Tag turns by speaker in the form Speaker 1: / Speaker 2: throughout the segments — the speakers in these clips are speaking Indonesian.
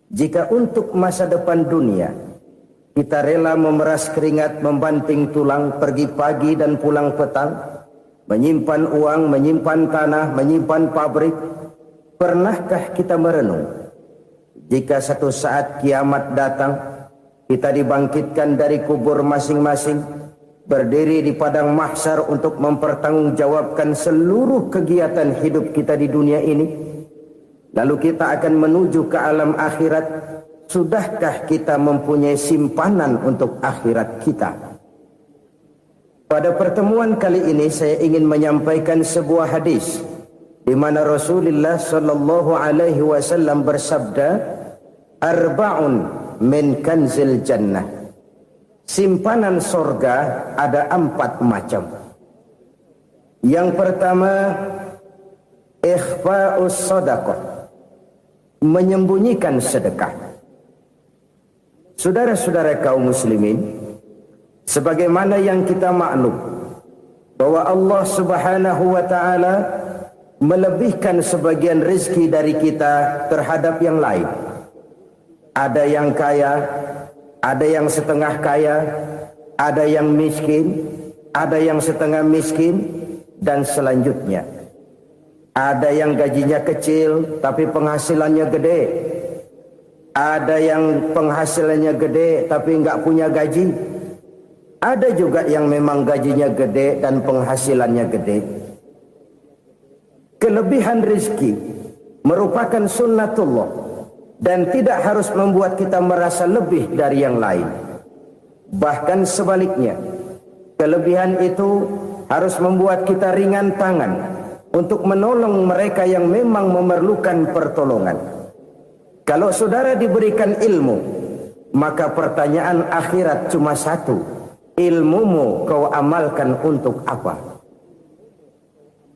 Speaker 1: Jika untuk masa depan dunia kita rela memeras keringat, membanting tulang, pergi pagi dan pulang petang, menyimpan uang, menyimpan tanah, menyimpan pabrik, pernahkah kita merenung jika satu saat kiamat datang, kita dibangkitkan dari kubur masing-masing, berdiri di padang mahsyar untuk mempertanggungjawabkan seluruh kegiatan hidup kita di dunia ini, lalu kita akan menuju ke alam akhirat. Sudahkah kita mempunyai simpanan untuk akhirat kita? Pada pertemuan kali ini saya ingin menyampaikan sebuah hadis di mana Rasulullah sallallahu alaihi wasallam bersabda, "Arba'un min kanzil jannah." Simpanan sorga ada 4 macam. Yang pertama, ikhfa'us sadaqah, menyembunyikan sedekah. Saudara-saudara kaum muslimin, sebagaimana yang kita maklum bahwa Allah Subhanahu wa taala melebihkan sebagian rezeki dari kita terhadap yang lain. Ada yang kaya, ada yang setengah kaya, ada yang miskin, ada yang setengah miskin, dan selanjutnya. Ada yang gajinya kecil tapi penghasilannya gede. Ada yang penghasilannya gede tapi nggak punya gaji. Ada juga yang memang gajinya gede dan penghasilannya gede. Kelebihan rezeki merupakan sunnatullah dan tidak harus membuat kita merasa lebih dari yang lain. Bahkan sebaliknya, kelebihan itu harus membuat kita ringan tangan untuk menolong mereka yang memang memerlukan pertolongan. Kalau saudara diberikan ilmu, maka pertanyaan akhirat cuma satu: ilmumu kau amalkan untuk apa?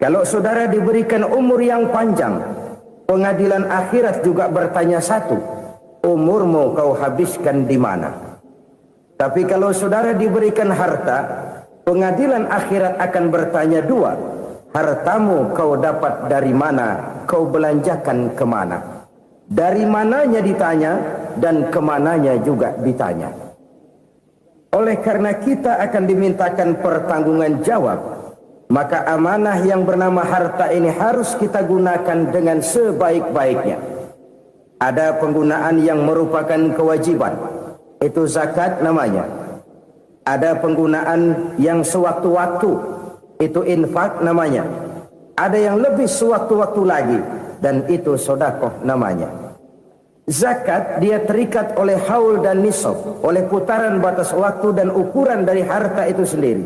Speaker 1: Kalau saudara diberikan umur yang panjang, pengadilan akhirat juga bertanya satu: umurmu kau habiskan di mana? Tapi kalau saudara diberikan harta, pengadilan akhirat akan bertanya dua: hartamu kau dapat dari mana? Kau belanjakan kemana? Dari mananya ditanya dan kemananya juga ditanya. Oleh karena kita akan dimintakan pertanggungan jawab, maka amanah yang bernama harta ini harus kita gunakan dengan sebaik-baiknya. Ada penggunaan yang merupakan kewajiban, itu zakat namanya. Ada penggunaan yang sewaktu-waktu, itu infak namanya. Ada yang lebih sewaktu-waktu lagi, dan itu sedekah namanya. Zakat dia terikat oleh haul dan nisab, oleh putaran batas waktu dan ukuran dari harta itu sendiri.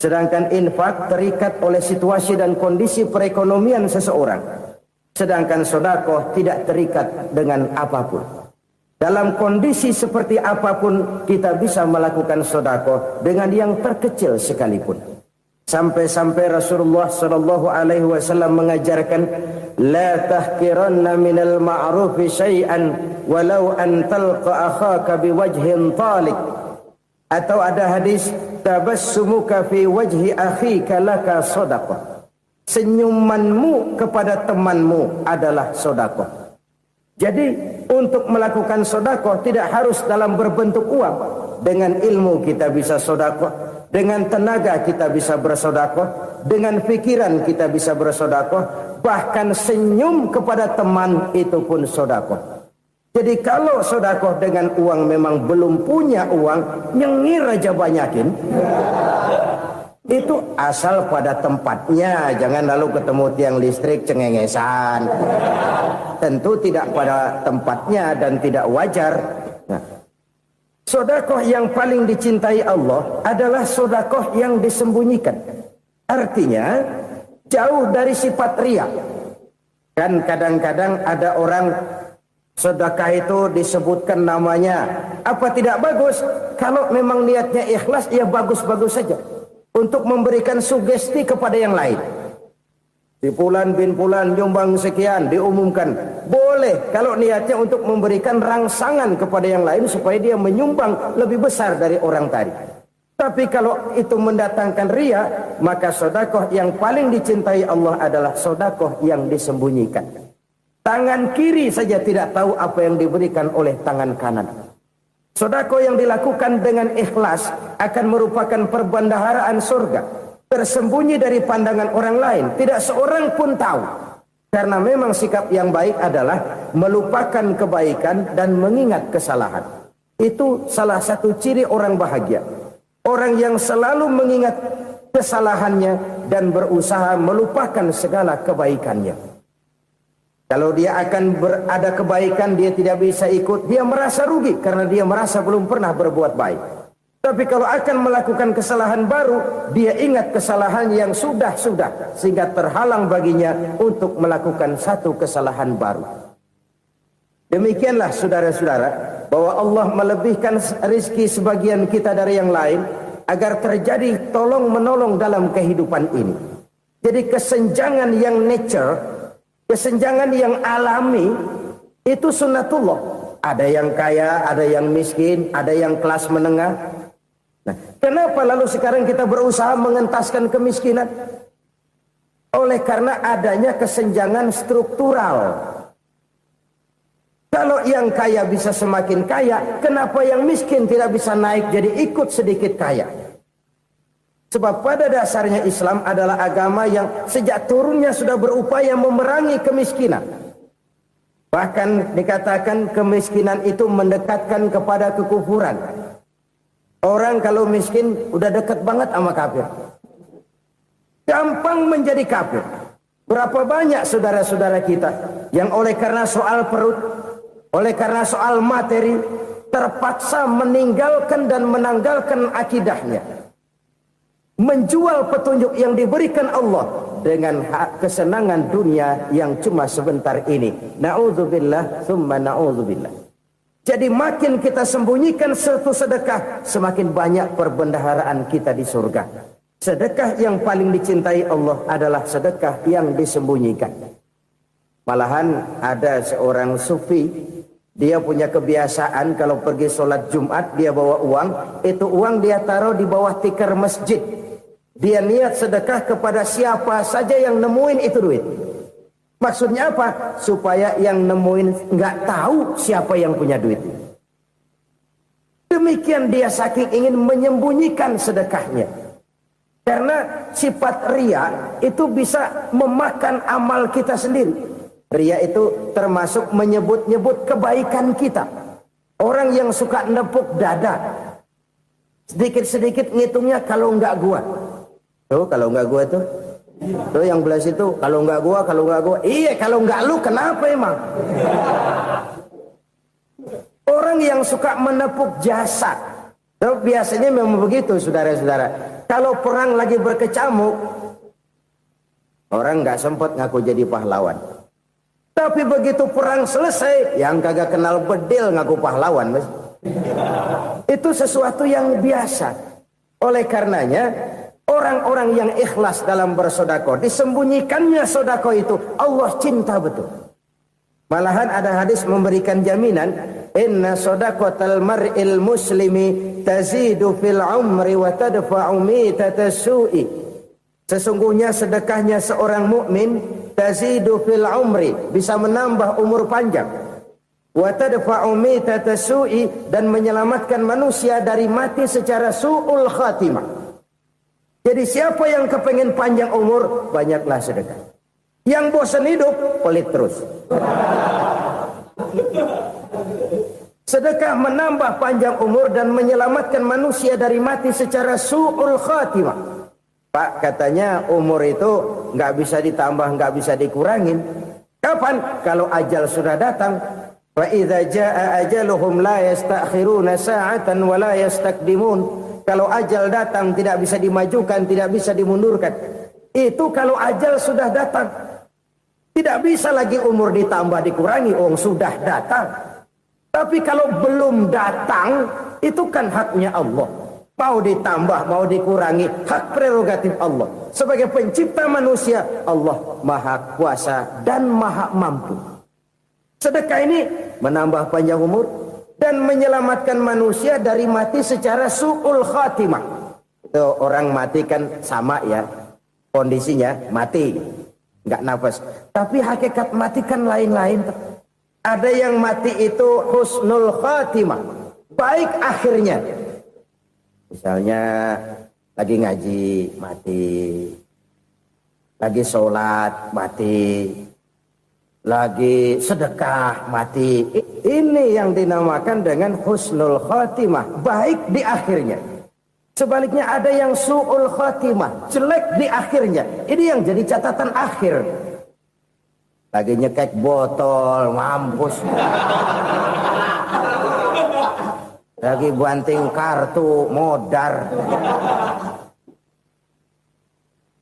Speaker 1: Sedangkan infak terikat oleh situasi dan kondisi perekonomian seseorang. Sedangkan sedekah tidak terikat dengan apapun. Dalam kondisi seperti apapun kita bisa melakukan sedekah dengan yang terkecil sekalipun. Sampai-sampai Rasulullah sallallahu alaihi wasallam mengajarkan, la tahqiranna minal ma'rufi syai'an walau an talqa akhaka biwajhin talik. Atau ada hadis, tabassumuka fi wajhi akhika laka shadaqah. Senyumanmu kepada temanmu adalah sedekah. Jadi untuk melakukan sedekah tidak harus dalam berbentuk uang. Dengan ilmu kita bisa sedekah. Dengan tenaga kita bisa bersedekah, dengan pikiran kita bisa bersedekah, bahkan senyum kepada teman itu pun sedekah. Jadi kalau sedekah dengan uang memang belum punya uang, nyengir aja banyakin. Itu asal pada tempatnya, jangan lalu ketemu tiang listrik cengengesan. Tentu tidak pada tempatnya dan tidak wajar. Nah, sedekah yang paling dicintai Allah adalah sedekah yang disembunyikan. Artinya jauh dari sifat riya. Kan kadang-kadang ada orang sedekah itu disebutkan namanya. Apa tidak bagus? Kalau memang niatnya ikhlas, ya bagus-bagus saja. Untuk memberikan sugesti kepada yang lain. Si Fulan bin Fulan nyumbang sekian, diumumkan. Boleh kalau niatnya untuk memberikan rangsangan kepada yang lain supaya dia menyumbang lebih besar dari orang tadi. Tapi kalau itu mendatangkan riya, maka sedekah yang paling dicintai Allah adalah sedekah yang disembunyikan. Tangan kiri saja tidak tahu apa yang diberikan oleh tangan kanan. Sedekah yang dilakukan dengan ikhlas akan merupakan perbendaharaan surga, tersembunyi dari pandangan orang lain, tidak seorang pun tahu. Karena memang sikap yang baik adalah melupakan kebaikan dan mengingat kesalahan. Itu salah satu ciri orang bahagia. Orang yang selalu mengingat kesalahannya dan berusaha melupakan segala kebaikannya. Kalau dia akan berada kebaikan, dia tidak bisa ikut, dia merasa rugi karena dia merasa belum pernah berbuat baik. Tapi kalau akan melakukan kesalahan baru, dia ingat kesalahan yang sudah-sudah, sehingga terhalang baginya untuk melakukan satu kesalahan baru. Demikianlah saudara-saudara, bahwa Allah melebihkan rizki sebagian kita dari yang lain, agar terjadi tolong-menolong dalam kehidupan ini. Jadi kesenjangan yang nature, kesenjangan yang alami, itu sunnatullah. Ada yang kaya, ada yang miskin, ada yang kelas menengah. Nah, kenapa lalu sekarang kita berusaha mengentaskan kemiskinan? Oleh karena adanya kesenjangan struktural. Kalau yang kaya bisa semakin kaya, kenapa yang miskin tidak bisa naik jadi ikut sedikit kaya? Sebab pada dasarnya Islam adalah agama yang sejak turunnya sudah berupaya memerangi kemiskinan. Bahkan dikatakan kemiskinan itu mendekatkan kepada kekufuran. Orang kalau miskin udah dekat banget sama kafir. Gampang menjadi kafir. Berapa banyak saudara-saudara kita yang oleh karena soal perut, oleh karena soal materi, terpaksa meninggalkan dan menanggalkan akidahnya. Menjual petunjuk yang diberikan Allah dengan kesenangan dunia yang cuma sebentar ini. Na'udzubillah, thumma na'udzubillah. Jadi makin kita sembunyikan satu sedekah, semakin banyak perbendaharaan kita di surga. Sedekah yang paling dicintai Allah adalah sedekah yang disembunyikan. Malahan ada seorang sufi, dia punya kebiasaan kalau pergi sholat Jumat dia bawa uang, itu uang dia taruh di bawah tikar masjid. Dia niat sedekah kepada siapa saja yang nemuin itu duit. Maksudnya apa? Supaya yang nemuin nggak tahu siapa yang punya duit. Demikian dia saking ingin menyembunyikan sedekahnya. Karena sifat ria itu bisa memakan amal kita sendiri. Ria itu termasuk menyebut-nyebut kebaikan kita. Orang yang suka nepuk dada, sedikit-sedikit ngitungnya kalau nggak gua. Tuh kalau nggak gua tuh. Tuh yang belas itu kalau nggak gua, kalau nggak gua. Iya kalau nggak lu kenapa emang? Orang yang suka menepuk jasad. Tuh, biasanya memang begitu saudara-saudara. Kalau perang lagi berkecamuk, orang nggak sempat ngaku jadi pahlawan. Tapi begitu perang selesai, yang kagak kenal bedil ngaku pahlawan. Mas. Itu sesuatu yang biasa. Oleh karenanya, orang-orang yang ikhlas dalam bersedekah, disembunyikannya sedekah itu, Allah cinta betul. Malahan ada hadis memberikan jaminan, inna sadaqatal mar'il muslimi tazidu fil umri wa tadfa'u mitatas su'i. Sesungguhnya sedekahnya seorang mukmin tazidu fil umri, bisa menambah umur panjang. Wa tadfa'u mitatas su'i, dan menyelamatkan manusia dari mati secara su'ul khatimah. Jadi siapa yang kepengen panjang umur, banyaklah sedekah. Yang bosan hidup, pelit terus. Sedekah menambah panjang umur dan menyelamatkan manusia dari mati secara su'ul khatimah. Pak, katanya umur itu nggak bisa ditambah, nggak bisa dikurangin. Kapan? Kalau ajal sudah datang. Wa idza jaa ajaluhum la yastakhiruna sa'atan wa la yastakdimun. Kalau ajal datang tidak bisa dimajukan, tidak bisa dimundurkan. Itu kalau ajal sudah datang. Tidak bisa lagi umur ditambah dikurangi, sudah datang. Tapi kalau belum datang, itu kan haknya Allah. Mau ditambah, mau dikurangi, hak prerogatif Allah. Sebagai pencipta manusia, Allah maha kuasa dan maha mampu. Sedekah ini menambah panjang umur dan menyelamatkan manusia dari mati secara su'ul khatimah. Itu orang mati kan sama ya, kondisinya mati. nggak nafas. Tapi hakikat mati kan lain-lain. Ada yang mati itu husnul khatimah, baik akhirnya. Misalnya lagi ngaji mati, lagi sholat mati, lagi sedekah mati. Ini yang dinamakan dengan husnul khatimah, baik di akhirnya. Sebaliknya ada yang su'ul khatimah, jelek di akhirnya. Ini yang jadi catatan akhir. Lagi nyekek botol, mampus. Lagi banting kartu, modar.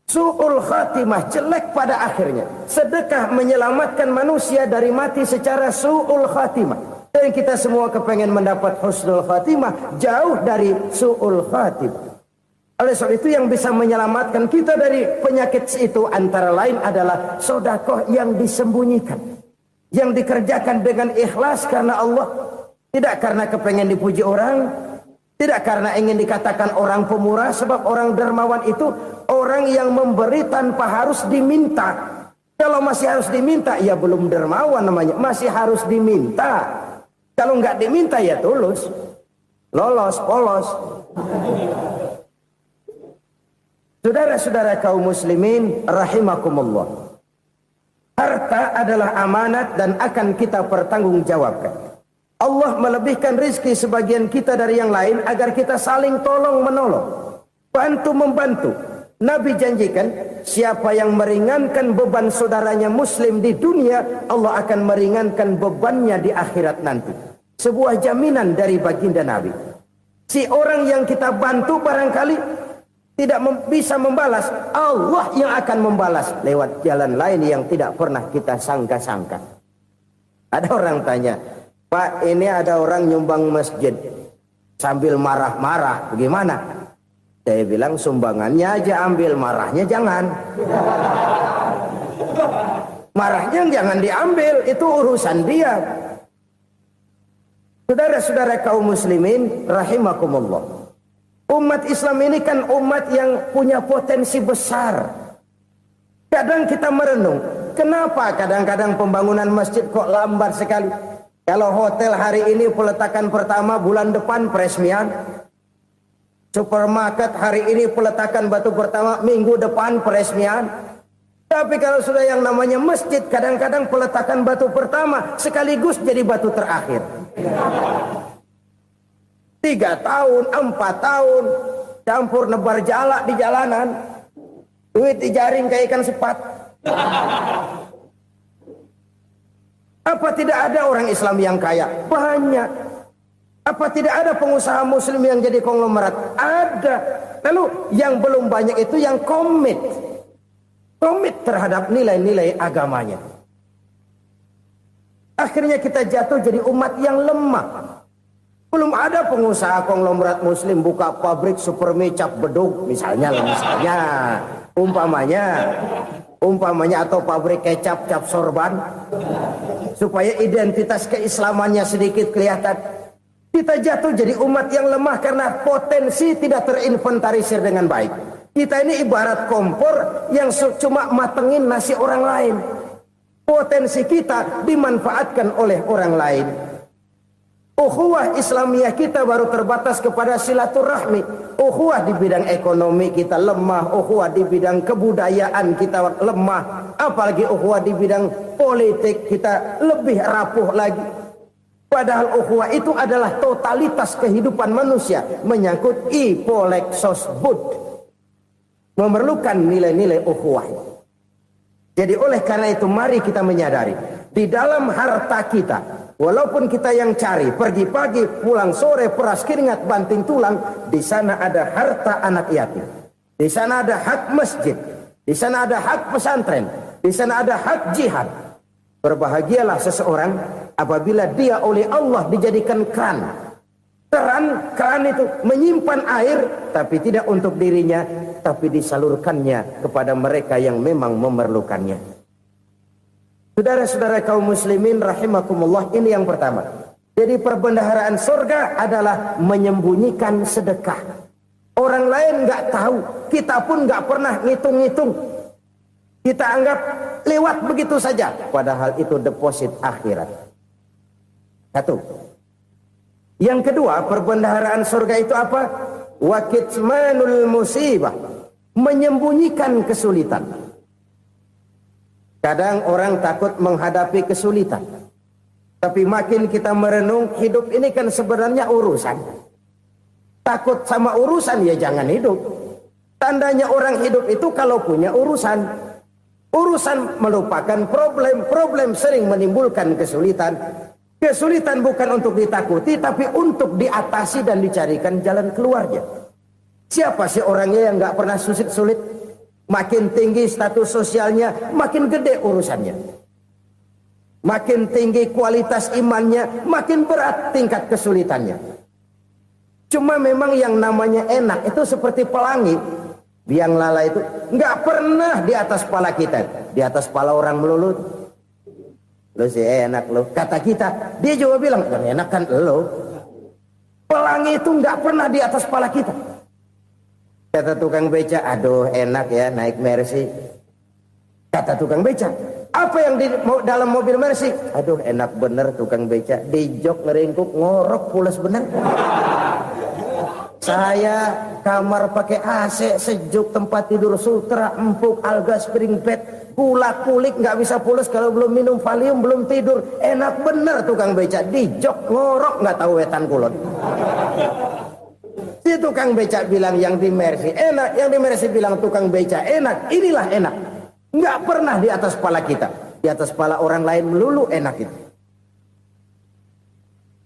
Speaker 1: Su'ul khatimah, jelek pada akhirnya. Sedekah menyelamatkan manusia dari mati secara su'ul khatimah. Dan kita semua kepengen mendapat husnul khatimah, jauh dari su'ul khatimah. Oleh sebab itu yang bisa menyelamatkan kita dari penyakit itu antara lain adalah sedekah yang disembunyikan, yang dikerjakan dengan ikhlas karena Allah, tidak karena kepengen dipuji orang, tidak karena ingin dikatakan orang pemurah. Sebab orang dermawan itu orang yang memberi tanpa harus diminta. Kalau masih harus diminta, ya belum dermawan namanya, masih harus diminta. Kalau nggak diminta ya tulus, lolos, polos. Saudara-saudara kaum muslimin rahimakumullah. Harta adalah amanat dan akan kita pertanggungjawabkan. Allah melebihkan rizki sebagian kita dari yang lain agar kita saling tolong menolong, bantu membantu. Nabi janjikan siapa yang meringankan beban saudaranya muslim di dunia, Allah akan meringankan bebannya di akhirat nanti. Sebuah jaminan dari baginda Nabi. Si orang yang kita bantu barangkali tidak bisa membalas, Allah yang akan membalas lewat jalan lain yang tidak pernah kita sangka-sangka. Ada orang tanya, Pak, ini ada orang nyumbang masjid sambil marah-marah, bagaimana? Saya bilang sumbangannya aja ambil, marahnya jangan. Marahnya jangan diambil, itu urusan dia. Saudara-saudara kaum muslimin rahimakumullah. Umat Islam ini kan umat yang punya potensi besar. Kadang kita merenung, kenapa kadang-kadang pembangunan masjid kok lambat sekali? Kalau hotel hari ini peletakan pertama, bulan depan peresmian. Supermarket hari ini peletakan batu pertama, minggu depan peresmian. Tapi kalau sudah yang namanya masjid, kadang-kadang peletakan batu pertama sekaligus jadi batu terakhir. 3 tahun, 4 tahun, campur nebar jalak di jalanan, duit dijaring kayak ikan sepat. Apa tidak ada orang Islam yang kaya? Banyak. Apa tidak ada pengusaha muslim yang jadi konglomerat? Ada. Lalu yang belum banyak itu yang komit terhadap nilai-nilai agamanya. Akhirnya kita jatuh jadi umat yang lemah. Belum ada pengusaha konglomerat muslim buka pabrik supermi cap beduk misalnya umpamanya atau pabrik kecap cap sorban supaya identitas keislamannya sedikit kelihatan. Kita jatuh jadi umat yang lemah karena potensi tidak terinventarisir dengan baik. Kita ini ibarat kompor yang cuma matengin nasi orang lain. Potensi kita dimanfaatkan oleh orang lain. Ukhuwah Islamiyah kita baru terbatas kepada silaturahmi. Ukhuwah di bidang ekonomi kita lemah. Ukhuwah di bidang kebudayaan kita lemah. Apalagi ukhuwah di bidang politik kita lebih rapuh lagi. Padahal ukhuwah itu adalah totalitas kehidupan manusia. Menyangkut ipolek sosbud. Memerlukan nilai-nilai ukhuwah. Jadi oleh karena itu mari kita menyadari. Di dalam harta kita, walaupun kita yang cari, pergi pagi, pulang sore, peras keringat, banting tulang, di sana ada harta anak yatim. Di sana ada hak masjid. Di sana ada hak pesantren. Di sana ada hak jihad. Berbahagialah seseorang apabila dia oleh Allah dijadikan keran. Keran itu menyimpan air, tapi tidak untuk dirinya, tapi disalurkannya kepada mereka yang memang memerlukannya. Saudara-saudara kaum muslimin rahimakumullah, ini yang pertama. Jadi perbendaharaan surga adalah menyembunyikan sedekah. Orang lain nggak tahu, kita pun nggak pernah ngitung-ngitung. Kita anggap lewat begitu saja. Padahal itu deposit akhirat. Satu. Yang kedua, perbendaharaan surga itu apa? Wa kitmanul musibah, menyembunyikan kesulitan. Kadang orang takut menghadapi kesulitan. Tapi makin kita merenung, hidup ini kan sebenarnya urusan. Takut sama urusan ya jangan hidup. Tandanya orang hidup itu kalau punya urusan. Urusan melupakan problem. Problem sering menimbulkan kesulitan. Kesulitan bukan untuk ditakuti, tapi untuk diatasi dan dicarikan jalan keluarnya. Siapa sih orangnya yang gak pernah sulit-sulit? Makin tinggi status sosialnya, makin gede urusannya. Makin tinggi kualitas imannya, makin berat tingkat kesulitannya. Cuma memang yang namanya enak itu seperti pelangi. Biang lala itu gak pernah di atas kepala kita. Di atas kepala orang melulu. Lu sih enak lu, kata kita. Dia juga bilang, yang enak kan lu. Pelangi itu gak pernah di atas kepala kita. Kata tukang beca, aduh enak ya naik Mercy. Kata tukang beca, apa yang di dalam mobil Mercy? Aduh enak bener tukang beca. Di jok ngeringkuk, ngorok pulas bener. Saya kamar pakai AC, sejuk, tempat tidur sutra, empuk, alga, spring bed, gula kulik, nggak bisa pulas kalau belum minum Valium, belum tidur. Enak bener tukang beca, di jok ngorok nggak tahu wetan kulon. Si tukang beca bilang yang di Mercy enak, yang di Mercy bilang tukang beca enak. Inilah enak, nggak pernah di atas kepala kita, di atas kepala orang lain melulu enak itu.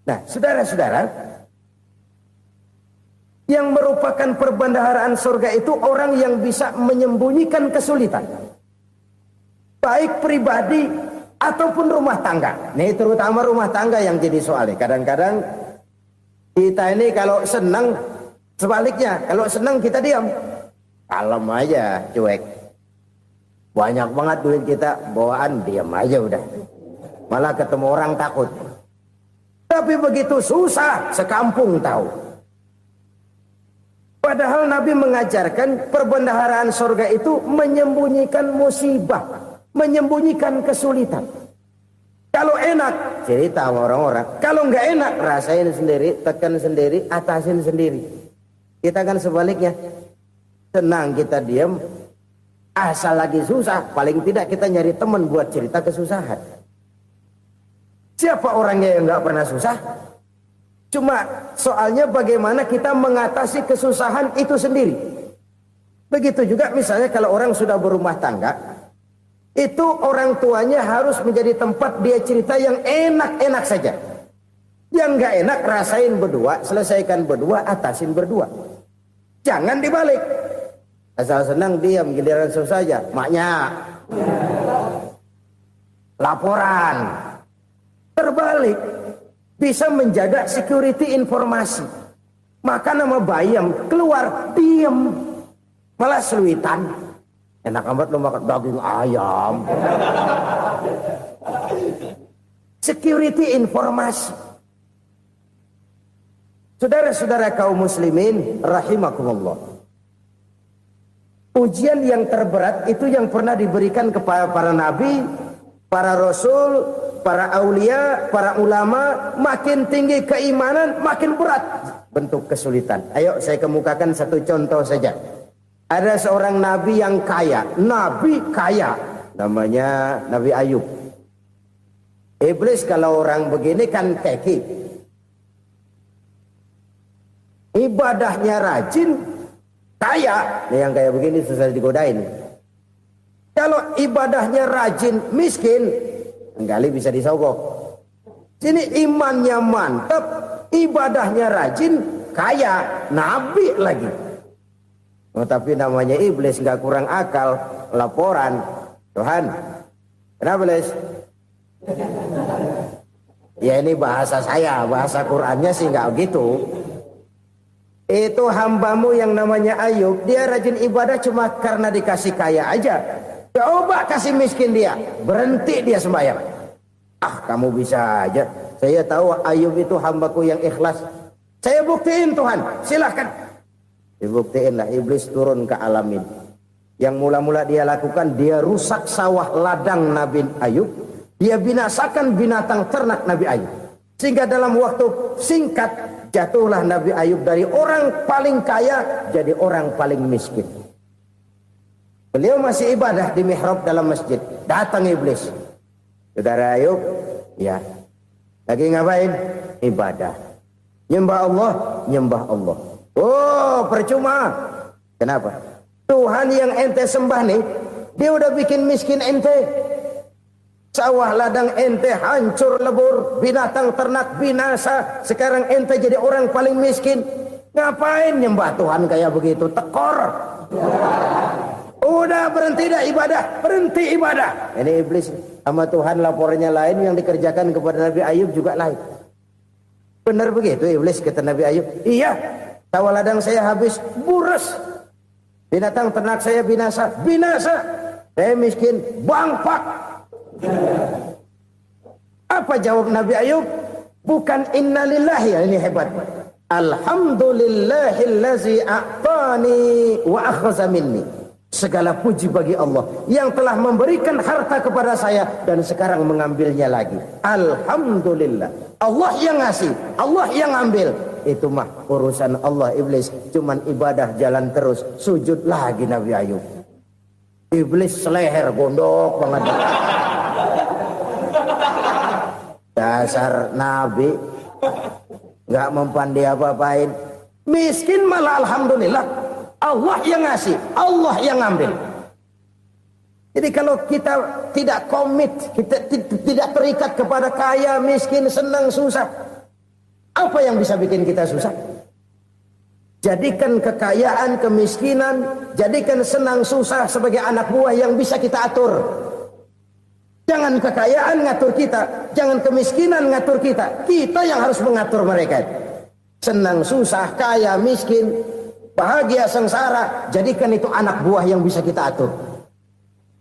Speaker 1: Nah, saudara-saudara, yang merupakan perbendaharaan surga itu orang yang bisa menyembunyikan kesulitan. Baik pribadi ataupun rumah tangga. Nih terutama rumah tangga yang jadi soalnya. Kadang-kadang kita ini kalau senang, sebaliknya. Kalau senang kita diam. Kalem aja, cuek. Banyak banget duit kita, bawaan diam aja udah. Malah ketemu orang takut. Tapi begitu susah, sekampung tahu. Padahal Nabi mengajarkan perbendaharaan surga itu menyembunyikan musibah, menyembunyikan kesulitan. Kalau enak, cerita sama orang-orang. Kalau nggak enak, rasain sendiri, tekan sendiri, atasin sendiri. Kita kan sebaliknya. Senang kita diam, asal lagi susah, paling tidak kita nyari teman buat cerita kesusahan. Siapa orangnya yang nggak pernah susah? Cuma soalnya bagaimana kita mengatasi kesusahan itu sendiri. Begitu juga misalnya kalau orang sudah berumah tangga, itu orang tuanya harus menjadi tempat dia cerita yang enak-enak saja. Yang nggak enak rasain berdua, selesaikan berdua, atasin berdua. Jangan dibalik. Asal senang diam, giliran susah saja. Maknya laporan. Terbalik. Bisa menjaga security informasi. Maka nama bayam keluar diam, malah seluitan. Enak amat lo makan daging ayam. Security informasi. Saudara-saudara kaum muslimin rahimakumullah. Ujian yang terberat itu yang pernah diberikan kepada para nabi, para rasul, para aulia, para ulama. Makin tinggi keimanan, makin berat bentuk kesulitan. Ayo saya kemukakan satu contoh saja. Ada seorang nabi yang kaya. Nabi kaya. Namanya Nabi Ayub. Iblis kalau orang begini kan keki. Ibadahnya rajin, kaya. Nih yang kayak begini susah digodain. Kalau ibadahnya rajin, miskin, kali bisa disogok. Sini imannya mantap, ibadahnya rajin, kaya, nabi lagi. Oh, tapi namanya iblis nggak kurang akal. Laporan, Tuhan, kenapa iblis? Ya ini bahasa saya, bahasa Qurannya sih nggak gitu. Itu hambamu yang namanya Ayub, dia rajin ibadah cuma karena dikasih kaya aja. Coba kasih miskin dia, berhenti dia sembahyang. Ah, kamu bisa aja. Saya tahu Ayub itu hambaku yang ikhlas. Saya buktiin Tuhan, silahkan. Dibuktiin lah, iblis turun ke alamin. Yang mula-mula dia lakukan, dia rusak sawah ladang Nabi Ayub. Dia binasakan binatang ternak Nabi Ayub. Sehingga dalam waktu singkat, jatuhlah Nabi Ayub dari orang paling kaya jadi orang paling miskin. Beliau masih ibadah di mihrab dalam masjid. Datang iblis. Saudara Ayub, ya, lagi ngapain? Ibadah. Nyembah Allah, nyembah Allah. Oh, percuma. Kenapa? Tuhan yang ente sembah nih, dia udah bikin miskin ente. Sawah ladang ente hancur lebur, binatang ternak binasa. Sekarang ente jadi orang paling miskin. Ngapain nyembah Tuhan kayak begitu? Tekor. Udah berhenti dah ibadah, berhenti ibadah. Ini iblis sama Tuhan laporannya lain, yang dikerjakan kepada Nabi Ayub juga lain. Benar begitu iblis kata Nabi Ayub? Iya, sawah ladang saya habis, buras. Binatang ternak saya binasa, binasa. Saya miskin, bangpak. Apa jawab Nabi Ayub? Bukan innalillahi, ya, ini hebat. Alhamdulillahillazi a'tani wa akhza minni. Segala puji bagi Allah yang telah memberikan harta kepada saya dan sekarang mengambilnya lagi. Alhamdulillah. Allah yang ngasih, Allah yang ambil. Itu mah urusan Allah. Iblis cuman ibadah jalan terus, sujud lagi Nabi Ayub. Iblis seleher gondok banget. Dasar Nabi nggak mempan dia apa-apain. Miskin malah alhamdulillah. Allah yang ngasih, Allah yang ngambil. Jadi kalau kita tidak komit, kita tidak terikat kepada kaya, miskin, senang, susah, apa yang bisa bikin kita susah? Jadikan kekayaan, kemiskinan, jadikan senang, susah sebagai anak buah yang bisa kita atur. Jangan kekayaan ngatur kita, jangan kemiskinan ngatur kita. Kita yang harus mengatur mereka. Senang, susah, kaya, miskin, bahagia, sengsara, jadikan itu anak buah yang bisa kita atur.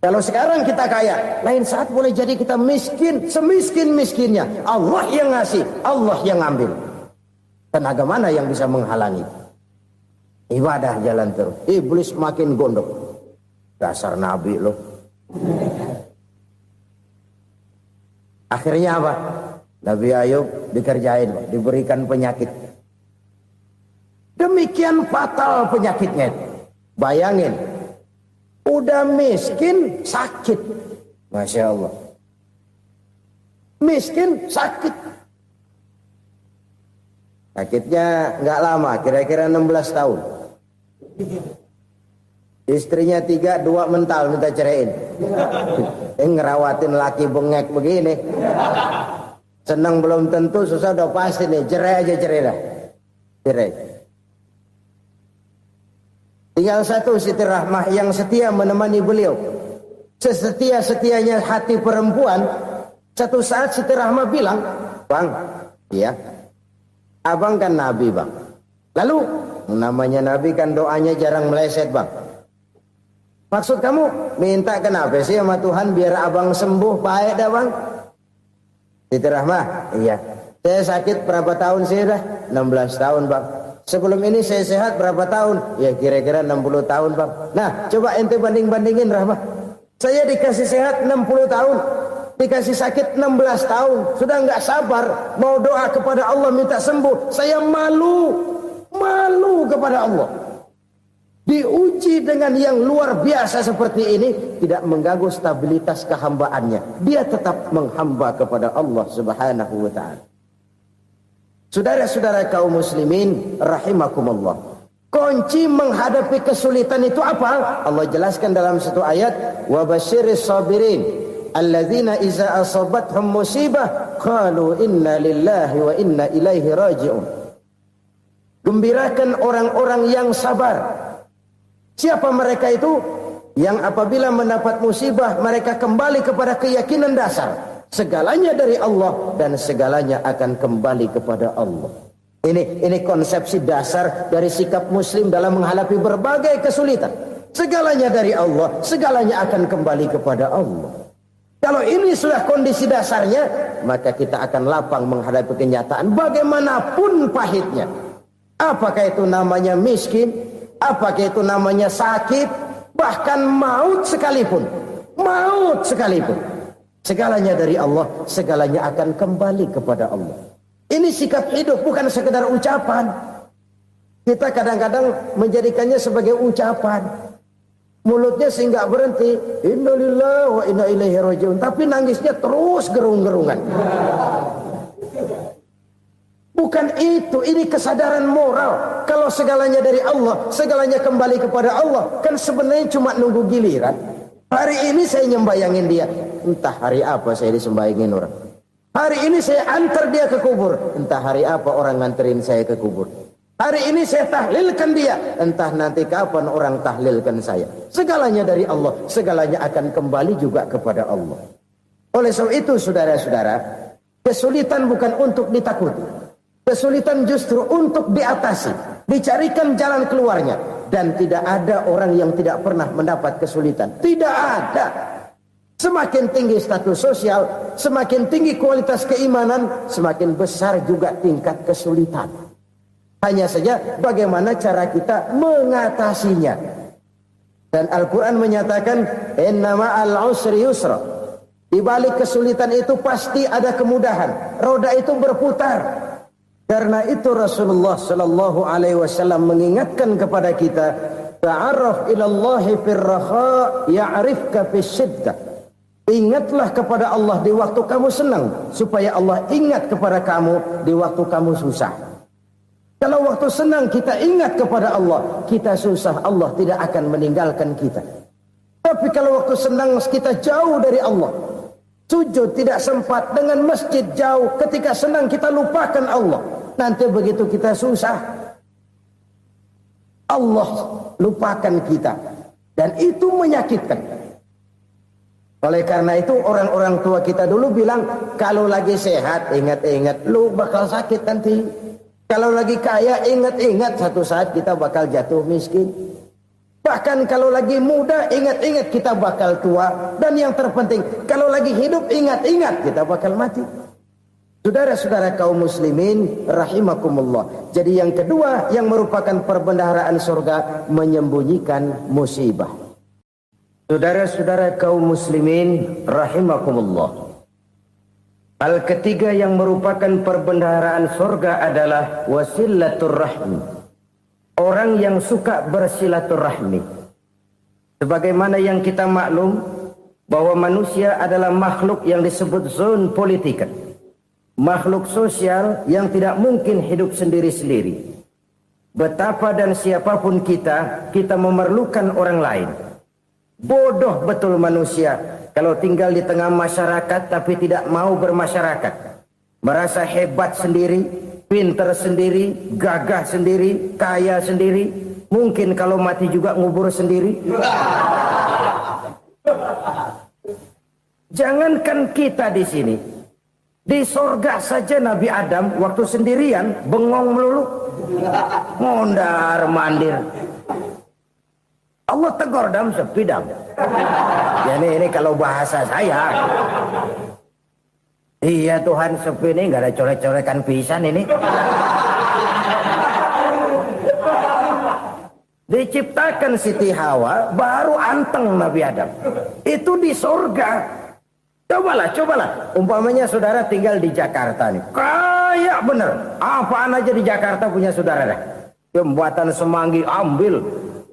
Speaker 1: Kalau sekarang kita kaya, lain saat boleh jadi kita miskin, semiskin-miskinnya. Allah yang ngasih, Allah yang ngambil. Tenaga mana yang bisa menghalangi? Ibadah jalan terus. Iblis makin gondok. Dasar Nabi loh. Akhirnya apa? Nabi Ayub dikerjain, diberikan penyakit. Demikian fatal penyakitnya. Bayangin, udah miskin sakit. Masya Allah. Miskin sakit. Sakitnya nggak lama, kira-kira 16 tahun. Istrinya 3, 2 mental minta ceraiin. Ngerawatin laki bengek begini. Senang belum tentu, susah udah pasti nih. Cerai aja, cerai dah. Cerai. Tinggal satu Siti Rahmah yang setia menemani beliau. Sesetia-setianya hati perempuan. Satu saat Siti Rahmah bilang, "Bang, iya, abang kan Nabi, Bang. Lalu, namanya Nabi kan doanya jarang meleset, Bang. Maksud kamu minta kenapa sih sama Tuhan biar abang sembuh, baik dah, Bang?" Siti Rahmah, iya. Saya sakit berapa tahun sih dah? 16 tahun, Bang. Sebelum ini saya sehat berapa tahun? Ya kira-kira 60 tahun, Bang. Nah, coba ente banding-bandingin, Rahmah. Saya dikasih sehat 60 tahun, dikasih sakit 16 tahun. Sudah nggak sabar mau doa kepada Allah minta sembuh. Saya malu kepada Allah. Diuji dengan yang luar biasa seperti ini, tidak mengganggu stabilitas kehambaannya. Dia tetap menghamba kepada Allah Subhanahu wa ta'ala. Saudara-saudara kaum muslimin rahimakumullah. Kunci menghadapi kesulitan itu apa? Allah jelaskan dalam satu ayat, wa basyiris sabirin alladzina iza asabathum musibah qalu inna lillahi wa inna ilaihi raji'un. Gembirakan orang-orang yang sabar. Siapa mereka itu? Yang apabila mendapat musibah mereka kembali kepada keyakinan dasar. Segalanya dari Allah dan segalanya akan kembali kepada Allah. Ini konsepsi dasar dari sikap muslim dalam menghadapi berbagai kesulitan. Segalanya dari Allah, segalanya akan kembali kepada Allah. Kalau ini sudah kondisi dasarnya, maka kita akan lapang menghadapi kenyataan bagaimanapun pahitnya. Apakah itu namanya miskin? Apakah itu namanya sakit? bahkan maut sekalipun, segalanya dari Allah, segalanya akan kembali kepada Allah. Ini sikap hidup, bukan sekedar ucapan. Kita kadang-kadang menjadikannya sebagai ucapan. Mulutnya sehingga berhenti, innalillahi wa inna ilaihi rajiun, tapi nangisnya terus gerung-gerungan. Bukan itu, ini kesadaran moral. Kalau segalanya dari Allah, segalanya kembali kepada Allah, kan sebenarnya cuma nunggu giliran. Hari ini saya nyembayangin dia, entah hari apa saya disembayangin orang. Hari ini saya antar dia ke kubur, entah hari apa orang nganterin saya ke kubur. Hari ini saya tahlilkan dia, entah nanti kapan orang tahlilkan saya. Segalanya dari Allah, segalanya akan kembali juga kepada Allah. Oleh sebab itu saudara-saudara, kesulitan bukan untuk ditakuti. Kesulitan justru untuk diatasi, dicarikan jalan keluarnya. Dan tidak ada orang yang tidak pernah mendapat kesulitan. Tidak ada. Semakin tinggi status sosial, semakin tinggi kualitas keimanan, semakin besar juga tingkat kesulitan. Hanya saja bagaimana cara kita mengatasinya. Dan Al-Quran menyatakan, innama al-usri yusra. Di balik kesulitan itu pasti ada kemudahan. Roda itu berputar. Karena itu Rasulullah sallallahu alaihi wasallam mengingatkan kepada kita, ta'arraf ila Allah fir raha ya'rifka fis syiddah. Ingatlah kepada Allah di waktu kamu senang, supaya Allah ingat kepada kamu di waktu kamu susah. Kalau waktu senang kita ingat kepada Allah, kita susah, Allah tidak akan meninggalkan kita. Tapi kalau waktu senang kita jauh dari Allah, sujud tidak sempat, dengan masjid jauh, ketika senang kita lupakan Allah. Nanti begitu kita susah, Allah lupakan kita. Dan itu menyakitkan. Oleh karena itu orang-orang tua kita dulu bilang, kalau lagi sehat ingat-ingat lu bakal sakit nanti. Kalau lagi kaya ingat-ingat satu saat kita bakal jatuh miskin. Bahkan kalau lagi muda ingat-ingat kita bakal tua. Dan yang terpenting, kalau lagi hidup ingat-ingat kita bakal mati. Saudara-saudara kaum muslimin rahimakumullah. Jadi yang kedua yang merupakan perbendaharaan surga, menyembunyikan musibah. Saudara-saudara kaum muslimin rahimakumullah. Hal ketiga yang merupakan perbendaharaan surga adalah wasilatur rahmi. Orang yang suka bersilaturahmi. Sebagaimana yang kita maklum bahwa manusia adalah makhluk yang disebut zon politika. Makhluk sosial yang tidak mungkin hidup sendiri-sendiri. Betapa dan siapapun kita memerlukan orang lain. Bodoh betul manusia kalau tinggal di tengah masyarakat tapi tidak mau bermasyarakat. Merasa hebat sendiri, pinter sendiri, gagah sendiri, kaya sendiri. Mungkin kalau mati juga ngubur sendiri. Jangankan kita di sini. Di sorga saja Nabi Adam waktu sendirian bengong melulu, mondar mandir. Allah tegur dam sepi dam. Jadi ini kalau bahasa saya, iya Tuhan sepi ini nggak ada coret-corekan pisan ini. Diciptakan Siti Hawa baru anteng Nabi Adam. Itu di sorga. Cobalah. Umpamanya saudara tinggal di Jakarta nih. Kayak bener. Apaan aja di Jakarta punya saudara dah. Jembatan Semanggi ambil.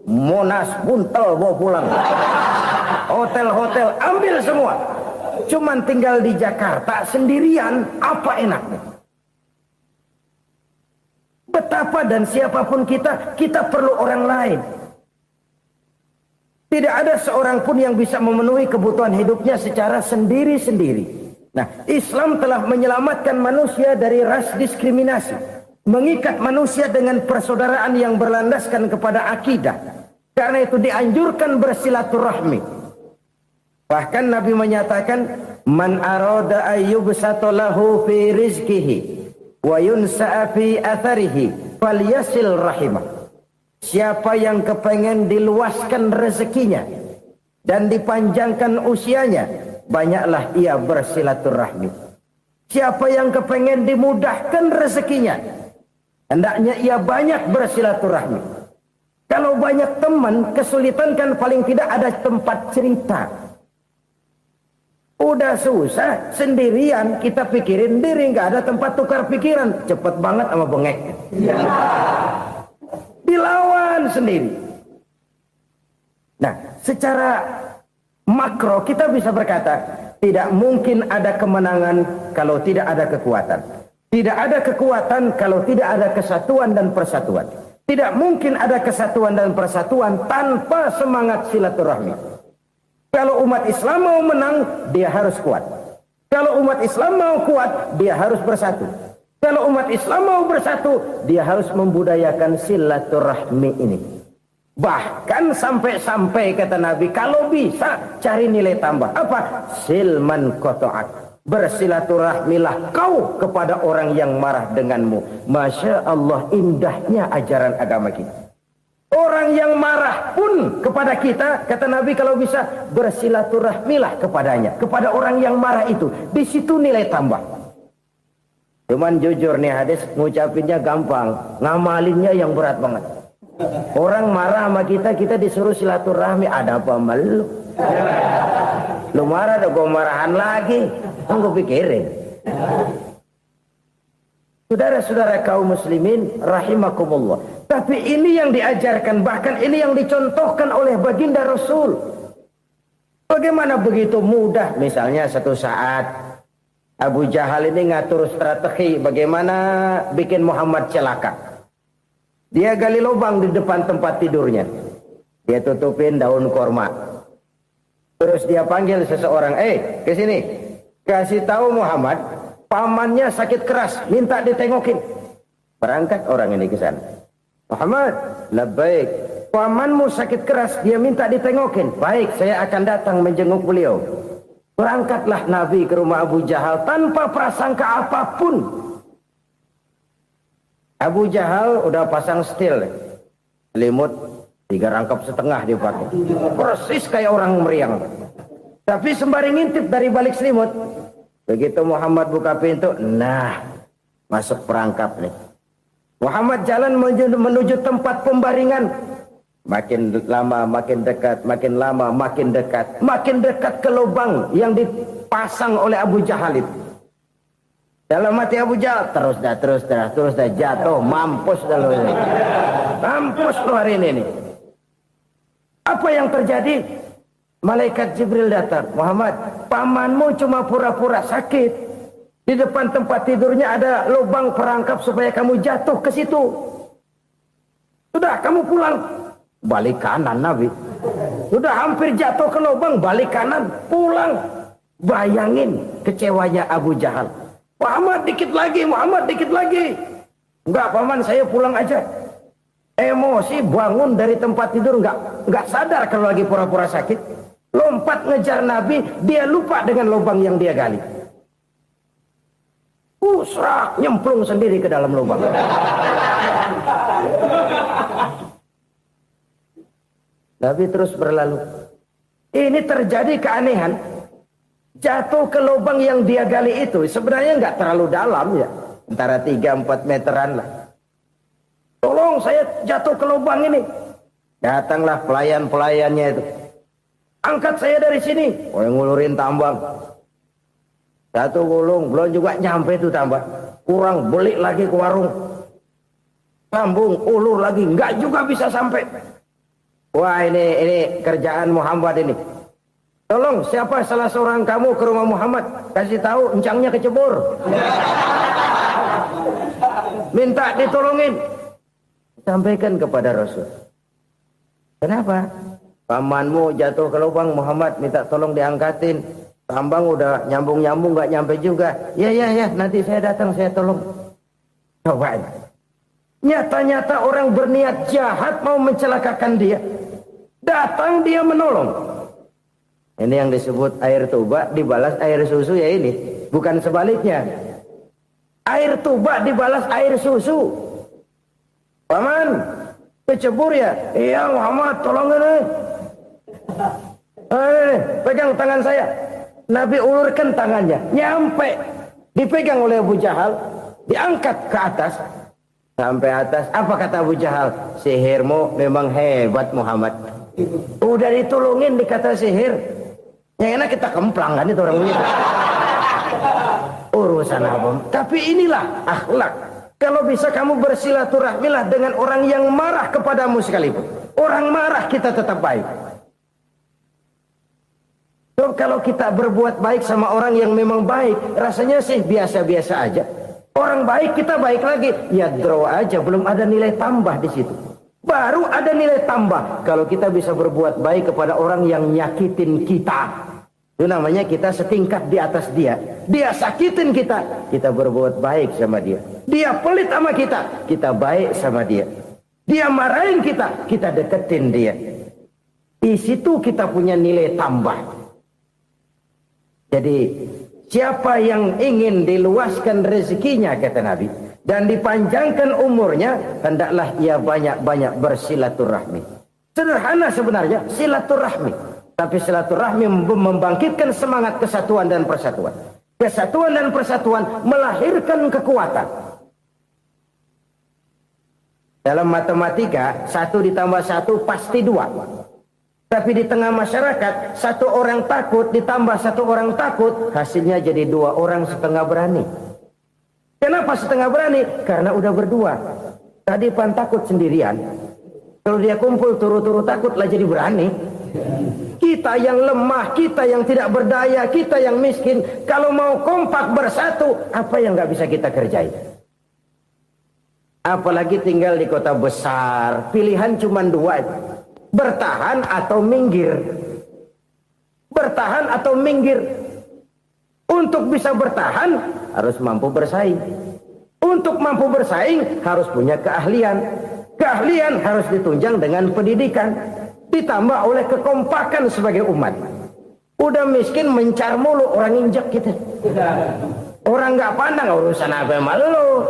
Speaker 1: Monas, Buntel bawa pulang. Hotel-hotel ambil semua. Cuman tinggal di Jakarta sendirian. Apa enaknya? Betapa dan siapapun kita perlu orang lain. Tidak ada seorang pun yang bisa memenuhi kebutuhan hidupnya secara sendiri-sendiri. Nah, Islam telah menyelamatkan manusia dari ras diskriminasi. Mengikat manusia dengan persaudaraan yang berlandaskan kepada akidah. Karena itu dianjurkan bersilaturahmi. Bahkan Nabi menyatakan, Man arada ayyubsata lahu fi rizkihi wa yunsa'a fi atharihi falyasil rahimah. Siapa yang kepengen diluaskan rezekinya dan dipanjangkan usianya, banyaklah ia bersilaturahmi. Siapa yang kepengen dimudahkan rezekinya, hendaknya ia banyak bersilaturahmi. Kalau banyak teman, kesulitan kan paling tidak ada tempat cerita. Udah susah, sendirian kita pikirin diri, nggak ada tempat tukar pikiran. Cepet banget sama bengek. Dilawan sendiri. Nah, secara makro kita bisa berkata, tidak mungkin ada kemenangan kalau tidak ada kekuatan. Tidak ada kekuatan kalau tidak ada kesatuan dan persatuan. Tidak mungkin ada kesatuan dan persatuan tanpa semangat silaturahmi. Kalau umat Islam mau menang, dia harus kuat. Kalau umat Islam mau kuat, dia harus bersatu. Kalau umat Islam mau bersatu, dia harus membudayakan silaturahmi ini. Bahkan sampai-sampai kata Nabi, kalau bisa cari nilai tambah. Apa? Silman qata'ak. Bersilaturahmilah kau kepada orang yang marah denganmu. Masya Allah, indahnya ajaran agama kita. Orang yang marah pun kepada kita, kata Nabi, kalau bisa bersilaturahmilah kepadanya, kepada orang yang marah itu. Di situ nilai tambah. Cuman jujur nih hadis, ngucapinnya gampang, ngamalinnya yang berat banget. Orang marah sama kita, kita disuruh silaturahmi. Ada apa malu? Lu marah, ada gue marahan lagi. Gue pikirin. Saudara-saudara kaum muslimin rahimakumullah. Tapi ini yang diajarkan, bahkan ini yang dicontohkan oleh baginda Rasul. Bagaimana begitu mudah? Misalnya satu saat Abu Jahal ini ngatur strategi bagaimana bikin Muhammad celaka. Dia gali lubang di depan tempat tidurnya. Dia tutupin daun korma. Terus dia panggil seseorang, ke sini. Kasih tahu Muhammad, pamannya sakit keras, minta ditengokin. Berangkat orang ini ke sana. Muhammad, labbaik. Pamanmu sakit keras, dia minta ditengokin. Baik, saya akan datang menjenguk beliau. Berangkatlah Nabi ke rumah Abu Jahal tanpa prasangka apapun. Abu Jahal udah pasang setil, selimut 3 rangkap setengah dipakai. Persis kayak orang meriang. Tapi sembari ngintip dari balik selimut. Begitu Muhammad buka pintu, nah, masuk perangkap nih. Muhammad jalan menuju tempat pembaringan. Makin lama makin dekat, makin lama makin dekat. Makin dekat ke lubang yang dipasang oleh Abu Jahal itu. Dalam hati Abu Jahal, terus dah jatuh, mampus dah lo ini. Mampus lo hari ini nih. Apa yang terjadi? Malaikat Jibril datang. Muhammad, pamanmu cuma pura-pura sakit. Di depan tempat tidurnya ada lubang perangkap supaya kamu jatuh ke situ. Sudah, kamu pulang. Balik kanan Nabi. Sudah hampir jatuh ke lubang, balik kanan, pulang. Bayangin kecewanya Abu Jahal. Muhammad dikit lagi, Muhammad dikit lagi. Enggak, paman, saya pulang aja. Emosi bangun dari tempat tidur, enggak sadar kalau lagi pura-pura sakit. Lompat ngejar Nabi, dia lupa dengan lubang yang dia gali. Serak, nyemplung sendiri ke dalam lubang. Nabi terus berlalu. Ini terjadi keanehan. Jatuh ke lubang yang dia gali itu sebenarnya nggak terlalu dalam ya, antara 3-4 meteran lah. Tolong, saya jatuh ke lubang ini. Datanglah pelayan-pelayannya itu. Angkat saya dari sini. Ngulurin tambang. Satu gulung, belum juga nyampe itu tambang. Kurang, beli lagi ke warung. Sambung, ulur lagi, nggak juga bisa sampai. Wah, ini kerjaan Muhammad ini. Tolong, siapa salah seorang kamu ke rumah Muhammad, kasih tahu encangnya kecebur. Minta ditolongin. Sampaikan kepada Rasul. Kenapa? Pamanmu jatuh ke lubang, Muhammad minta tolong diangkatin. Tambang udah nyambung-nyambung nggak nyampe juga. Ya, nanti saya datang, saya tolong. Coba. Nyata-nyata orang berniat jahat mau mencelakakan dia. Datang dia menolong. Ini yang disebut air tuba dibalas air susu ya ini. Bukan sebaliknya. Air tuba dibalas air susu. Paman, kecebur ya? Iya Muhammad, tolong ini. Pegang tangan saya. Nabi ulurkan tangannya. Nyampe. Dipegang oleh Abu Jahal. Diangkat ke atas. Sampai atas, apa kata Abu Jahal? Sihirmu memang hebat Muhammad. Udah ditolongin dikata sihir. Yang enak kita kemplang kan itu orang begitu. Urusan apa? Tapi inilah akhlak. Kalau bisa kamu bersilaturahmilah dengan orang yang marah kepadamu sekalipun. Orang marah kita tetap baik. So, kalau kita berbuat baik sama orang yang memang baik, rasanya sih biasa-biasa aja. Orang baik kita baik lagi, ya draw aja, belum ada nilai tambah di situ. Baru ada nilai tambah kalau kita bisa berbuat baik kepada orang yang nyakitin kita. Itu namanya kita setingkat di atas dia. Dia sakitin kita, kita berbuat baik sama dia. Dia pelit sama kita, kita baik sama dia. Dia marahin kita, kita deketin dia. Di situ kita punya nilai tambah. Jadi siapa yang ingin diluaskan rezekinya, kata Nabi, dan dipanjangkan umurnya, hendaklah ia banyak-banyak bersilaturahmi. Sederhana sebenarnya silaturahmi. Tapi silaturahmi membangkitkan semangat kesatuan dan persatuan. Kesatuan dan persatuan melahirkan kekuatan. Dalam matematika, 1 ditambah 1 pasti 2. Tapi di tengah masyarakat, 1 orang takut ditambah 1 orang takut, hasilnya jadi 2 orang setengah berani. Kenapa setengah berani? Karena udah berdua. Tadi pan takut sendirian. Kalau dia kumpul turu-turu takut lah jadi berani. Kita yang lemah, kita yang tidak berdaya, kita yang miskin, kalau mau kompak bersatu, apa yang nggak bisa kita kerjain? Apalagi tinggal di kota besar, pilihan cuma 2, bertahan atau minggir. Bertahan atau minggir. Untuk bisa bertahan harus mampu bersaing. Untuk mampu bersaing harus punya keahlian. Keahlian harus ditunjang dengan pendidikan, ditambah oleh kekompakan sebagai umat. Udah miskin mencar mulu, orang injak kita. Orang nggak pandang urusan apa malu.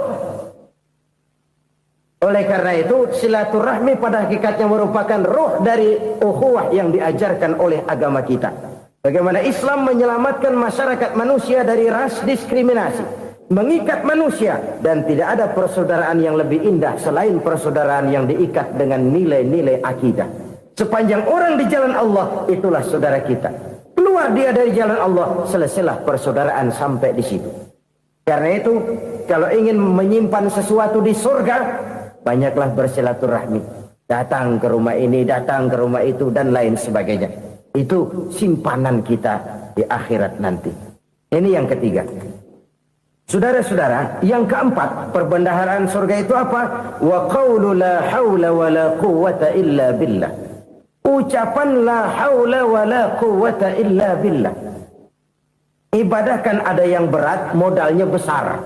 Speaker 1: Oleh karena itu silaturahmi pada hakikatnya merupakan roh dari ukhuwah yang diajarkan oleh agama kita. Bagaimana Islam menyelamatkan masyarakat manusia dari ras diskriminasi, mengikat manusia, dan tidak ada persaudaraan yang lebih indah selain persaudaraan yang diikat dengan nilai-nilai akidah. Sepanjang orang di jalan Allah, itulah saudara kita. Keluar dia dari jalan Allah, selesailah persaudaraan sampai di situ. Karena itu, kalau ingin menyimpan sesuatu di surga, banyaklah bersilaturahmi. Datang ke rumah ini, datang ke rumah itu, dan lain sebagainya. Itu simpanan kita di akhirat nanti. Ini yang ketiga. Saudara-saudara, yang keempat, perbendaharaan surga itu apa? Wa qawlu la hawla wa la quwwata illa billah. Ucapan la hawla wa la quwwata illa billah. Ibadah kan ada yang berat, modalnya besar.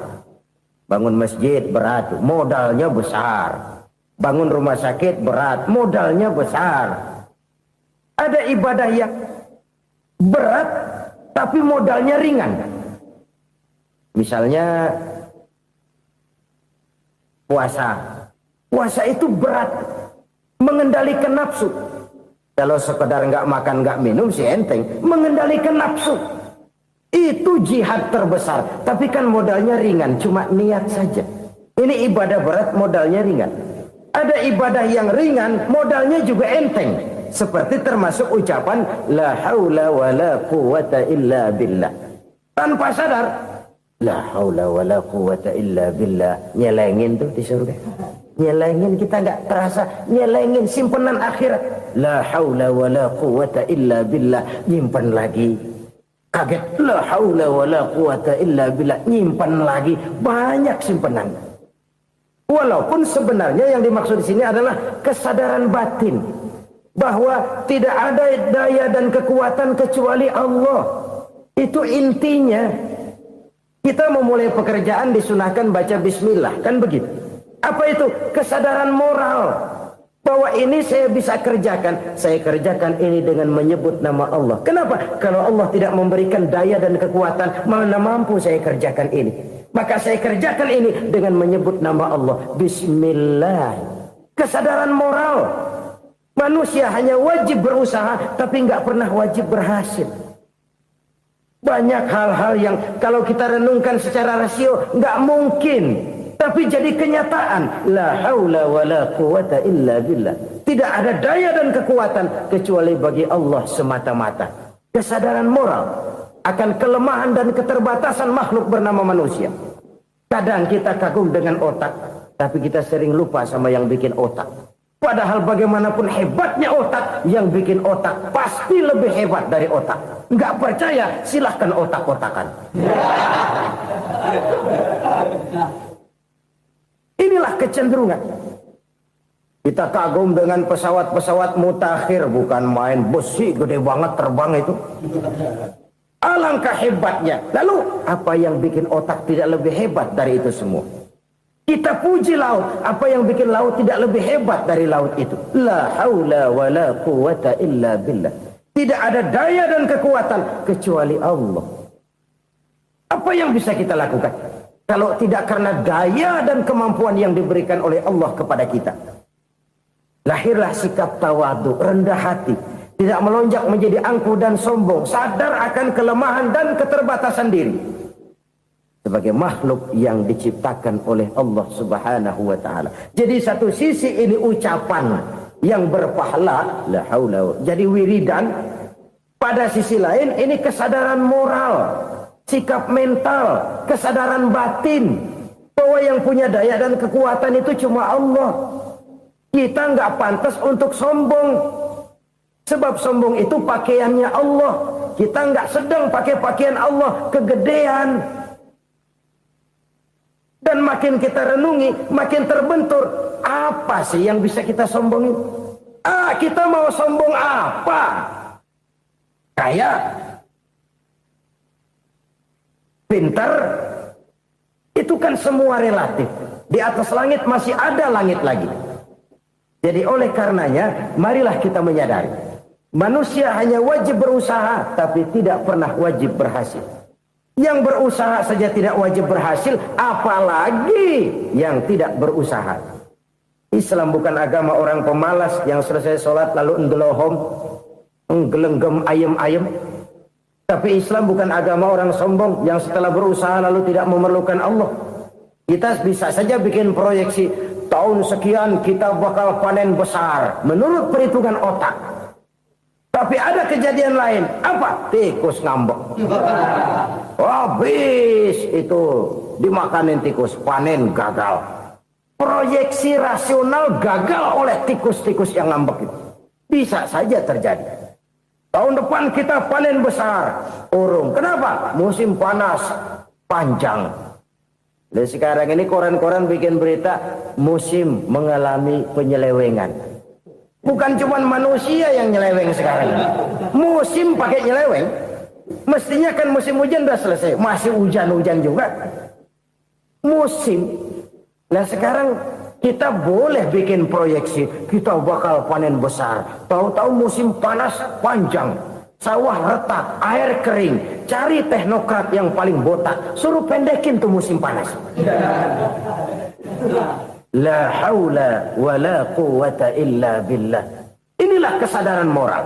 Speaker 1: Bangun masjid berat, modalnya besar. Bangun rumah sakit berat, modalnya besar. Ada ibadah yang berat, tapi modalnya ringan. Misalnya puasa. Puasa itu berat, mengendalikan nafsu. Kalau sekedar nggak makan nggak minum sih enteng, mengendalikan nafsu itu jihad terbesar. Tapi kan modalnya ringan, cuma niat saja. Ini ibadah berat, modalnya ringan. Ada ibadah yang ringan, modalnya juga enteng. Seperti termasuk ucapan la haula wa la quwwata illa billah. Tanpa sadar, la haula wa la quwwata illa billah. Nyelengin tuh di surga. Nyelengin, kita nggak terasa. Nyelengin simpenan akhirat. La haula wa la quwwata illa billah. Nyimpan lagi. Kaget. La haula wa la quwwata illa billah. Nyimpan lagi. Banyak simpenan. Walaupun sebenarnya yang dimaksud di sini adalah kesadaran batin. Bahwa tidak ada daya dan kekuatan kecuali Allah. Itu intinya. Kita memulai pekerjaan disunahkan baca bismillah, kan begitu. Apa itu? Kesadaran moral. Bahwa ini saya bisa kerjakan. Saya kerjakan ini dengan menyebut nama Allah. Kenapa? Kalau Allah tidak memberikan daya dan kekuatan, mana mampu saya kerjakan ini. Maka saya kerjakan ini dengan menyebut nama Allah. Bismillah. Kesadaran moral. Manusia hanya wajib berusaha, tapi nggak pernah wajib berhasil. Banyak hal-hal yang kalau kita renungkan secara rasio, nggak mungkin tapi jadi kenyataan. La haula wa la quwata illa billah. Tidak ada daya dan kekuatan kecuali bagi Allah semata-mata. Kesadaran moral akan kelemahan dan keterbatasan makhluk bernama manusia. Kadang kita kagum dengan otak, tapi kita sering lupa sama yang bikin otak. Padahal bagaimanapun hebatnya otak, yang bikin otak pasti lebih hebat dari otak. Nggak percaya, silahkan otak-otakan. Inilah kecenderungan. Kita kagum dengan pesawat-pesawat mutakhir, bukan main, besi gede banget terbang itu. Alangkah hebatnya. Lalu apa yang bikin otak tidak lebih hebat dari itu semua? Kita puji laut, apa yang bikin laut tidak lebih hebat dari laut itu? La haula wa la quwata illa billah. Tidak ada daya dan kekuatan kecuali Allah. Apa yang bisa kita lakukan kalau tidak karena daya dan kemampuan yang diberikan oleh Allah kepada kita? Lahirlah sikap tawadu, rendah hati, tidak melonjak menjadi angkuh dan sombong, sadar akan kelemahan dan keterbatasan diri. Sebagai makhluk yang diciptakan oleh Allah Subhanahu wa ta'ala. Jadi satu sisi ini ucapan yang berpahala, la haula, jadi wiridan. Pada sisi lain ini kesadaran moral, sikap mental, kesadaran batin, bahwa yang punya daya dan kekuatan itu cuma Allah. Kita nggak pantas untuk sombong, sebab sombong itu pakaiannya Allah. Kita nggak sedang pakai pakaian Allah, kegedean. Dan makin kita renungi, makin terbentur. Apa sih yang bisa kita sombongin? Kita mau sombong apa? Kaya? Pintar? Itu kan semua relatif. Di atas langit masih ada langit lagi. Jadi oleh karenanya, marilah kita menyadari. Manusia hanya wajib berusaha, tapi tidak pernah wajib berhasil. Yang berusaha saja tidak wajib berhasil, apalagi yang tidak berusaha. Islam bukan agama orang pemalas yang selesai sholat lalu enggelohom, enggelenggem ayem-ayem. Tapi Islam bukan agama orang sombong yang setelah berusaha lalu tidak memerlukan Allah. Kita bisa saja bikin proyeksi, tahun sekian kita bakal panen besar menurut perhitungan otak. Tapi ada kejadian lain. Apa? Tikus ngambek. Habis itu dimakanin tikus, panen gagal. Proyeksi rasional gagal oleh tikus-tikus yang ngambek itu. Bisa saja terjadi. Tahun depan kita panen besar, urung. Kenapa? Musim panas panjang. Dan sekarang ini koran-koran bikin berita musim mengalami penyelewengan. Bukan cuma manusia yang nyeleweng sekarang. Musim pakai nyeleweng. Mestinya kan musim hujan udah selesai. Masih hujan-hujan juga. Musim. Nah sekarang kita boleh bikin proyeksi. Kita bakal panen besar. Tahu-tahu musim panas panjang. Sawah retak, air kering. Cari teknokrat yang paling botak. Suruh pendekin tuh musim panas. La haula wa la quwata illa billah. Inilah kesadaran moral.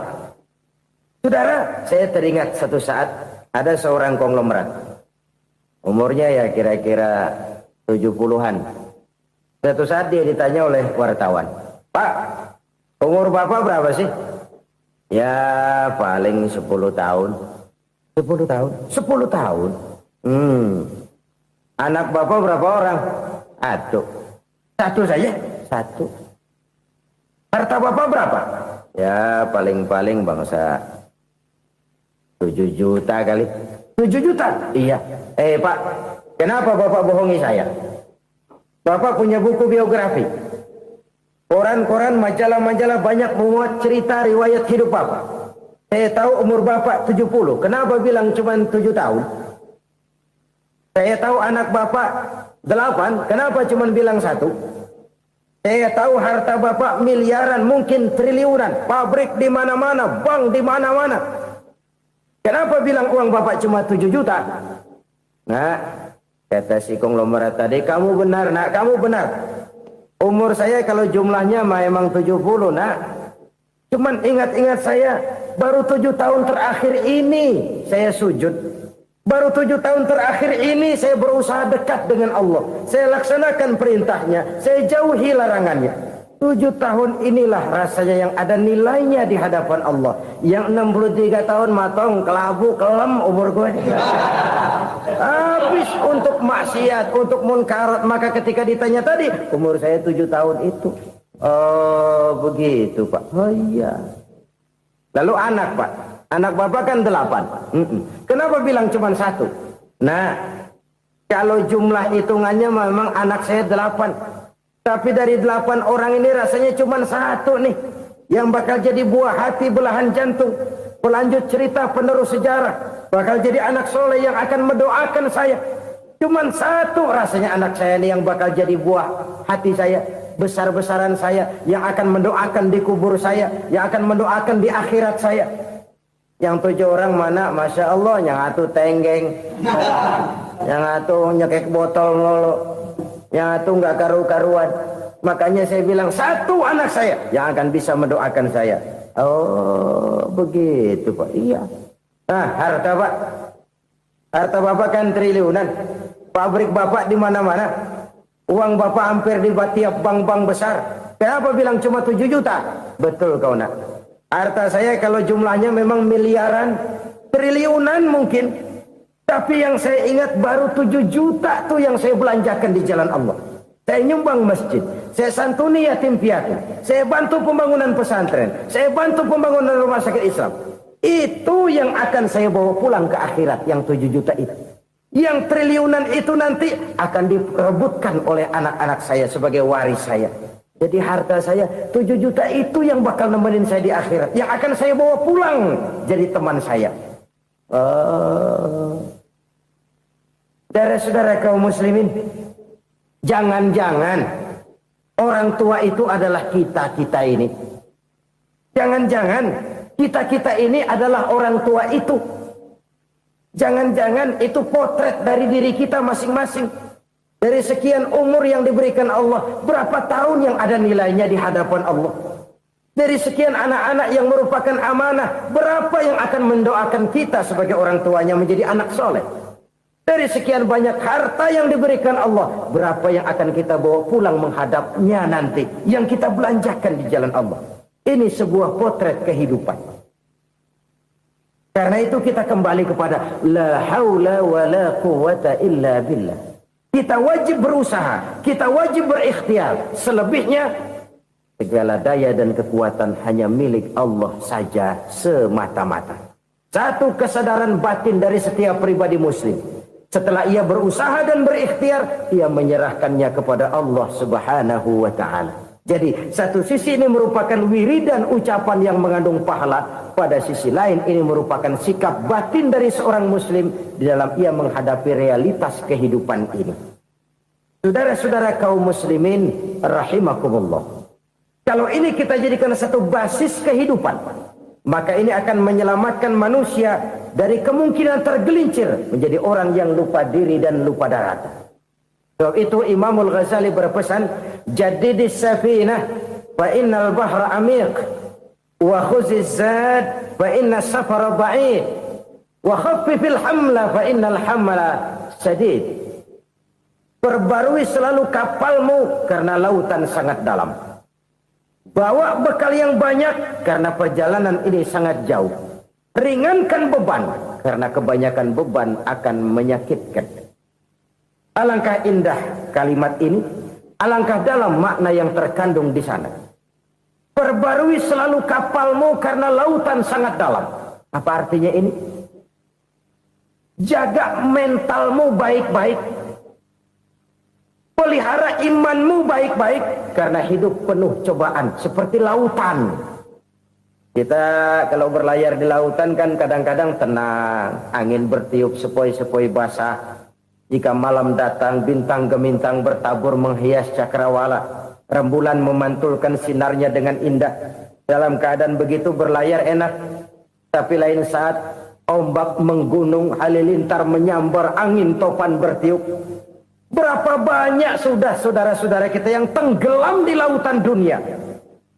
Speaker 1: Saudara, saya teringat satu saat ada seorang konglomerat. Umurnya ya kira-kira 70-an. Satu saat dia ditanya oleh wartawan, "Pak, umur Bapak berapa sih?" "Ya paling 10 tahun." 10 tahun? 10 tahun? Anak Bapak berapa orang? Aduh. Satu saja? Satu. Harta Bapak berapa? Ya paling-paling bangsa 7 juta kali. 7 juta? Iya. Pak, kenapa Bapak bohongi saya? Bapak punya buku biografi. Koran-koran, majalah-majalah banyak memuat cerita riwayat hidup Bapak. Saya tahu umur Bapak 70. Kenapa bilang cuma 7 tahun? Saya tahu anak Bapak 8. Kenapa cuma bilang 1? Saya tahu harta Bapak miliaran, mungkin triliunan. Pabrik di mana-mana, bank di mana-mana. Kenapa bilang uang Bapak cuma 7 juta? Nah, kata si konglomerat tadi, kamu benar, nak, kamu benar. Umur saya kalau jumlahnya memang 70, nak. Cuman ingat-ingat saya, baru 7 tahun terakhir ini saya sujud. Baru 7 tahun terakhir ini saya berusaha dekat dengan Allah. Saya laksanakan perintahnya, saya jauhi larangannya. 7 tahun inilah rasanya yang ada nilainya di hadapan Allah. Yang 63 tahun matong, kelabu, kelem umur gue. Habis untuk maksiat, untuk munkarat. Maka ketika ditanya tadi, umur saya 7 tahun itu. Oh begitu Pak. Oh iya. Lalu anak Pak. Anak bapak kan 8. Kenapa bilang cuma 1? Nah, kalau jumlah hitungannya memang anak saya 8. Tapi dari 8 orang ini rasanya cuma 1 nih. Yang bakal jadi buah hati, belahan jantung. Pelanjut cerita, penerus sejarah. Bakal jadi anak soleh yang akan mendoakan saya. Cuma 1 rasanya anak saya ini yang bakal jadi buah hati saya. Besar-besaran saya. Yang akan mendoakan di kubur saya. Yang akan mendoakan di akhirat saya. Yang 7 orang mana, Masya Allah, yang atu tenggeng, yang atu nyekek botol mulu, yang atu nggak karu-karuan. Makanya saya bilang 1 anak saya yang akan bisa mendoakan saya. Oh begitu Pak. Iya. Nah harta Pak, harta Bapak kan triliunan, pabrik Bapak di mana-mana, uang Bapak hampir di tiap bank-bank besar. Kenapa bilang cuma 7 juta? Betul kau nak. Harta saya kalau jumlahnya memang miliaran, triliunan mungkin. Tapi yang saya ingat baru 7 juta tuh yang saya belanjakan di jalan Allah. Saya nyumbang masjid, saya santuni yatim piatu, saya bantu pembangunan pesantren, saya bantu pembangunan rumah sakit Islam. Itu yang akan saya bawa pulang ke akhirat, yang 7 juta itu. Yang triliunan itu nanti akan diperebutkan oleh anak-anak saya sebagai waris saya. Jadi harta saya 7 juta itu yang bakal nemenin saya di akhirat. Yang akan saya bawa pulang jadi teman saya. Saudara-saudara kaum muslimin, jangan-jangan orang tua itu adalah kita-kita ini. Jangan-jangan kita-kita ini adalah orang tua itu. Jangan-jangan itu potret dari diri kita masing-masing. Dari sekian umur yang diberikan Allah, berapa tahun yang ada nilainya di hadapan Allah? Dari sekian anak-anak yang merupakan amanah, berapa yang akan mendoakan kita sebagai orang tuanya menjadi anak soleh? Dari sekian banyak harta yang diberikan Allah, berapa yang akan kita bawa pulang menghadapnya nanti, yang kita belanjakan di jalan Allah? Ini sebuah potret kehidupan. Karena itu kita kembali kepada la haula wa la quwwata illa billah. Kita wajib berusaha, kita wajib berikhtiar. Selebihnya, segala daya dan kekuatan hanya milik Allah saja semata-mata. Satu kesadaran batin dari setiap pribadi muslim. Setelah ia berusaha dan berikhtiar, ia menyerahkannya kepada Allah Subhanahu wa ta'ala. Jadi, satu sisi ini merupakan wiridan ucapan yang mengandung pahala. Pada sisi lain, ini merupakan sikap batin dari seorang muslim di dalam ia menghadapi realitas kehidupan ini. Saudara-saudara kaum muslimin rahimakumullah. Kalau ini kita jadikan satu basis kehidupan, maka ini akan menyelamatkan manusia dari kemungkinan tergelincir menjadi orang yang lupa diri dan lupa darat. Sebab itu Imamul Ghazali berpesan, jadidis safinah fa innal bahra amiq wa khuziz zad fa inna safara ba'id wa khaffifil hamla fa innal hamla sadid. Perbarui selalu kapalmu karena lautan sangat dalam. Bawa bekal yang banyak karena perjalanan ini sangat jauh. Ringankan beban karena kebanyakan beban akan menyakitkan. Alangkah indah kalimat ini, alangkah dalam makna yang terkandung di sana. Perbarui selalu kapalmu karena lautan sangat dalam. Apa artinya ini? Jaga mentalmu baik-baik. Pelihara imanmu baik-baik karena hidup penuh cobaan seperti lautan. Kita kalau berlayar di lautan kan kadang-kadang tenang, angin bertiup sepoi-sepoi basah. Jika malam datang bintang gemintang bertabur menghias cakrawala, rembulan memantulkan sinarnya dengan indah. Dalam keadaan begitu berlayar enak, tapi lain saat ombak menggunung, halilintar menyambar, angin topan bertiup. Berapa banyak sudah saudara-saudara kita yang tenggelam di lautan dunia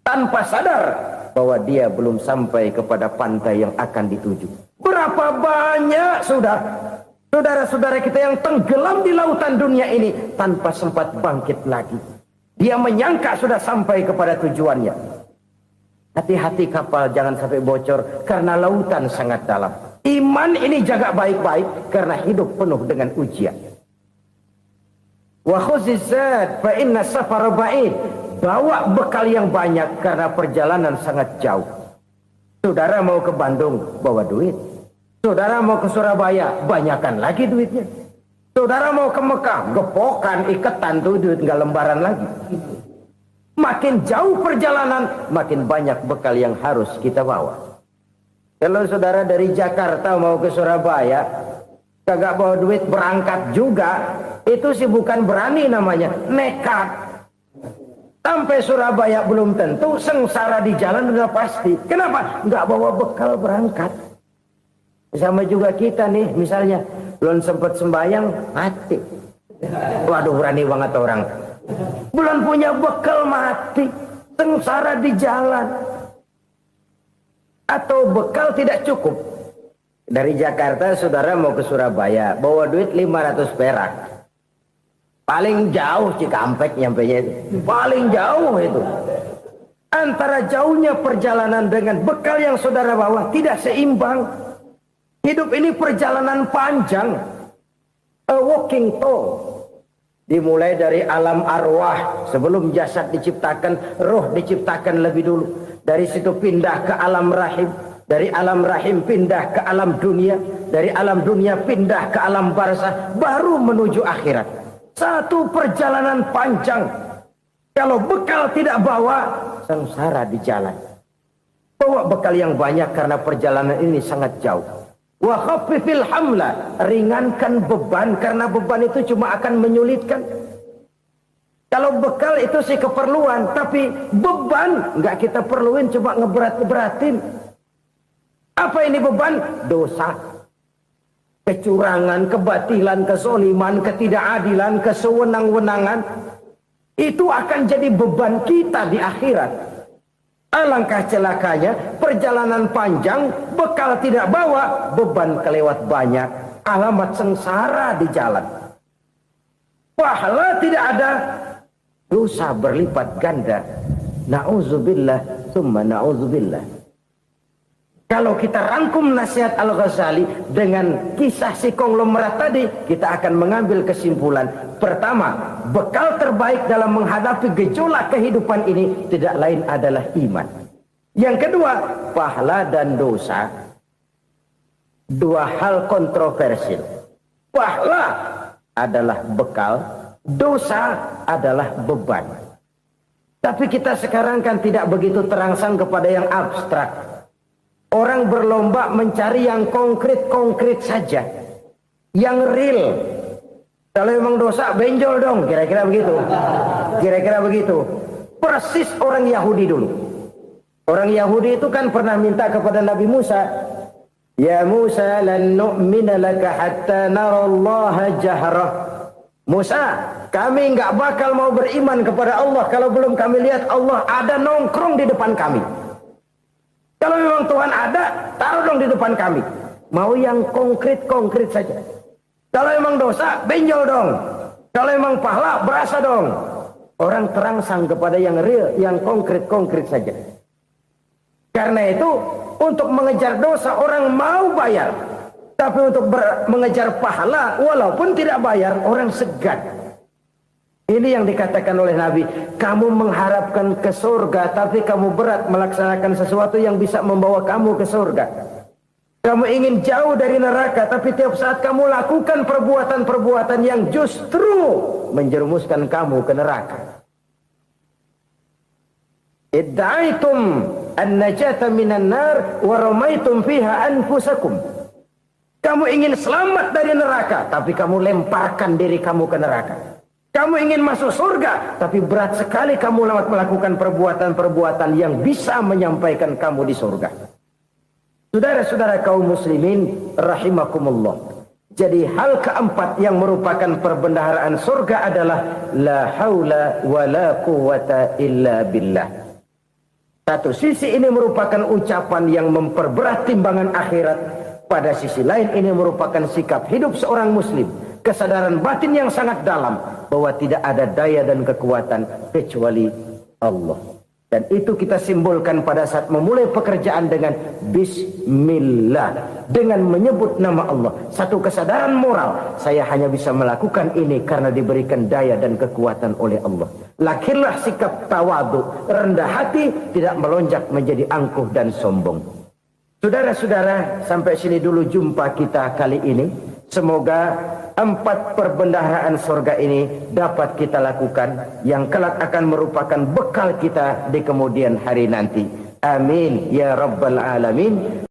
Speaker 1: tanpa sadar bahwa dia belum sampai kepada pantai yang akan dituju. Berapa banyak sudah Saudara-saudara kita yang tenggelam di lautan dunia ini tanpa sempat bangkit lagi. Dia menyangka sudah sampai kepada tujuannya. Hati-hati kapal jangan sampai bocor karena lautan sangat dalam. Iman ini jaga baik-baik karena hidup penuh dengan ujian. Wa khuzizat fa inna safara ba'id. Bawa bekal yang banyak karena perjalanan sangat jauh. Saudara mau ke Bandung, bawa duit. Saudara mau ke Surabaya, banyakkan lagi duitnya. Saudara mau ke Mekah, gepokan, iketan tuh duit nggak lembaran lagi. Makin jauh perjalanan, makin banyak bekal yang harus kita bawa. Kalau saudara dari Jakarta mau ke Surabaya, kagak bawa duit berangkat juga, itu sih bukan berani namanya, nekat. Sampai Surabaya belum tentu, sengsara di jalan udah pasti. Kenapa? Nggak bawa bekal berangkat. Sama juga kita nih, misalnya belum sempat sembahyang, mati. Waduh, berani banget orang. Belum punya bekal, mati. Sengsara di jalan. Atau bekal tidak cukup. Dari Jakarta saudara mau ke Surabaya, bawa duit 500 perak. Paling jauh Cikampek nyampenya itu. Paling jauh itu. Antara jauhnya perjalanan dengan bekal yang saudara bawa tidak seimbang. Hidup ini perjalanan panjang. A walking tour. Dimulai dari alam arwah. Sebelum jasad diciptakan, roh diciptakan lebih dulu. Dari situ pindah ke alam rahim. Dari alam rahim pindah ke alam dunia. Dari alam dunia pindah ke alam barzah. Baru menuju akhirat. Satu perjalanan panjang. Kalau bekal tidak bawa, sengsara di jalan. Bawa bekal yang banyak karena perjalanan ini sangat jauh. Wa khaffifil hamla, ringankan beban karena beban itu cuma akan menyulitkan. Kalau bekal itu sih keperluan, tapi beban nggak kita perluin, cuma ngeberat-beratin. Apa ini beban? Dosa, kecurangan, kebatilan, kezoliman, ketidakadilan, kesewenang-wenangan. Itu akan jadi beban kita di akhirat. Alangkah celakanya, perjalanan panjang, bekal tidak bawa, beban kelewat banyak, alamat sengsara di jalan. Pahala tidak ada, dosa berlipat ganda. Na'udzubillah, summa na'udzubillah. Kalau kita rangkum nasihat Al-Ghazali dengan kisah si konglomerat tadi, kita akan mengambil kesimpulan. Pertama, bekal terbaik dalam menghadapi gejolak kehidupan ini tidak lain adalah iman. Yang kedua, pahala dan dosa. Dua hal kontroversial. Pahala adalah bekal, dosa adalah beban. Tapi kita sekarang kan tidak begitu terangsang kepada yang abstrak. Orang berlomba mencari yang konkret-konkret saja. Yang real. Kalau memang dosa, benjol dong. Kira-kira begitu. Kira-kira begitu. Persis orang Yahudi dulu. Orang Yahudi itu kan pernah minta kepada Nabi Musa. Ya Musa, lan nu'mina laka hatta narallaha jahrah. Musa, kami nggak bakal mau beriman kepada Allah kalau belum kami lihat Allah ada nongkrong di depan kami. Kalau memang Tuhan ada, taruh dong di depan kami. Mau yang konkret-konkret saja. Kalau memang dosa, benjol dong. Kalau memang pahala, berasa dong. Orang terangsang kepada yang real, yang konkret-konkret saja. Karena itu, untuk mengejar dosa, orang mau bayar. Tapi untuk mengejar pahala, walaupun tidak bayar, orang segan. Ini yang dikatakan oleh Nabi, kamu mengharapkan ke surga, tapi kamu berat melaksanakan sesuatu yang bisa membawa kamu ke surga. Kamu ingin jauh dari neraka, tapi tiap saat kamu lakukan perbuatan-perbuatan yang justru menjerumuskan kamu ke neraka. Idda'aitum an-najata minan nar wa ramaitum fiha anfusakum. Kamu ingin selamat dari neraka, tapi kamu lemparkan diri kamu ke neraka. Kamu ingin masuk surga, tapi berat sekali kamu melakukan perbuatan-perbuatan yang bisa menyampaikan kamu di surga. Saudara-saudara kaum muslimin, rahimakumullah. Jadi hal keempat yang merupakan perbendaharaan surga adalah la haula wa la quwata illa billah. Satu sisi ini merupakan ucapan yang memperberat timbangan akhirat. Pada sisi lain ini merupakan sikap hidup seorang muslim, kesadaran batin yang sangat dalam bahwa tidak ada daya dan kekuatan kecuali Allah. Dan itu kita simbolkan pada saat memulai pekerjaan dengan Bismillah, dengan menyebut nama Allah. Satu kesadaran moral, saya hanya bisa melakukan ini karena diberikan daya dan kekuatan oleh Allah. Lahirlah sikap tawadu, rendah hati, tidak melonjak menjadi angkuh dan sombong. Saudara-saudara, sampai sini dulu jumpa kita kali ini. Semoga 4 perbendaharaan surga ini dapat kita lakukan, yang kelak akan merupakan bekal kita di kemudian hari nanti. Amin ya rabbal alamin.